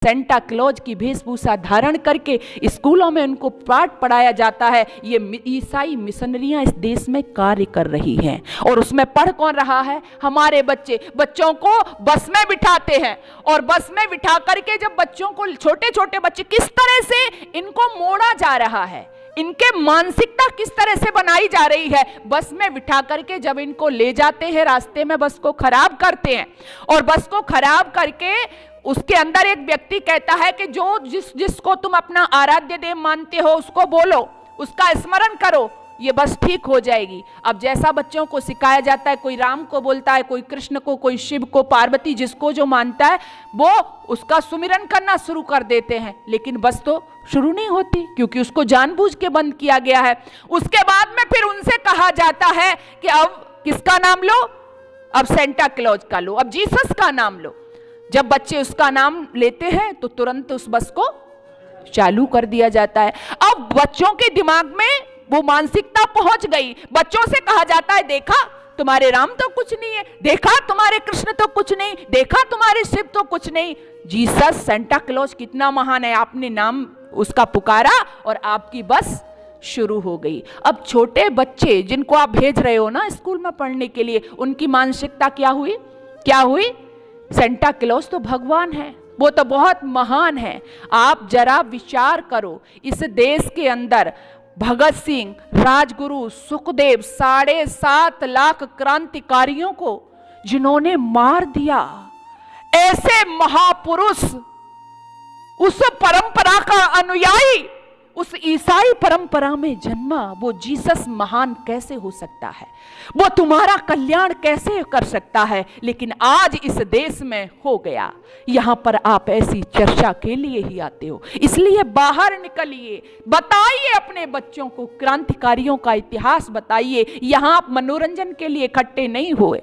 Santa Claus की वेशभूषा धारण करके स्कूलों में उनको पाठ पढ़ाया जाता है। ये ईसाई मिशनरियां इस देश में कार्य कर रही हैं और उसमें पढ़ कौन रहा है? हमारे बच्चे। बच्चों को बस में बिठाते हैं और बस में बिठा करके जब बच्चों को, छोटे छोटे बच्चे, किस तरह से इनको मोड़ा जा रहा है, इनके मानसिकता किस तरह से बनाई जा रही है। बस में बिठा करके जब इनको ले जाते हैं, रास्ते में बस को खराब करते हैं और बस को खराब करके उसके अंदर एक व्यक्ति कहता है कि जो जिसको तुम अपना आराध्य देव मानते हो उसको बोलो, उसका स्मरण करो, ये बस ठीक हो जाएगी। अब जैसा बच्चों को सिखाया जाता है, कोई राम को बोलता है, कोई कृष्ण को, कोई शिव को, पार्वती, जिसको जो मानता है वो उसका सुमिरन करना शुरू कर देते हैं, लेकिन बस तो शुरू नहीं होती क्योंकि उसको जानबूझ के बंद किया गया है। उसके बाद में फिर उनसे कहा जाता है कि अब किसका नाम लो? अब सेंटा क्लॉज का लो, अब जीसस का नाम लो। जब बच्चे उसका नाम लेते हैं तो तुरंत उस बस को चालू कर दिया जाता है। अब बच्चों के दिमाग में वो मानसिकता पहुंच गई। बच्चों से कहा जाता है, देखा तुम्हारे राम तो कुछ नहीं है, देखा तुम्हारे कृष्ण तो कुछ नहीं, देखा तुम्हारे शिव तो कुछ नहीं, जीसस सेंटा क्लॉज कितना महान है, आपने नाम उसका पुकारा और आपकी बस शुरू हो गई। अब छोटे बच्चे जिनको आप भेज रहे हो ना स्कूल में पढ़ने के लिए, उनकी मानसिकता क्या हुई? क्या हुई? सेंटा क्लॉज तो भगवान है, वो तो बहुत महान है। आप जरा विचार करो, इस देश के अंदर भगत सिंह, राजगुरु, सुखदेव, 7.5 लाख क्रांतिकारियों को जिन्होंने मार दिया, ऐसे महापुरुष, उस परंपरा का अनुयायी, उस ईसाई परंपरा में जन्मा वो जीसस महान कैसे हो सकता है? वो तुम्हारा कल्याण कैसे कर सकता है? लेकिन आज इस देश में हो गया। यहां पर आप ऐसी चर्चा के लिए ही आते हो, इसलिए बाहर निकलिए, बताइए अपने बच्चों को क्रांतिकारियों का इतिहास बताइए। यहां आप मनोरंजन के लिए इकट्ठे नहीं हुए।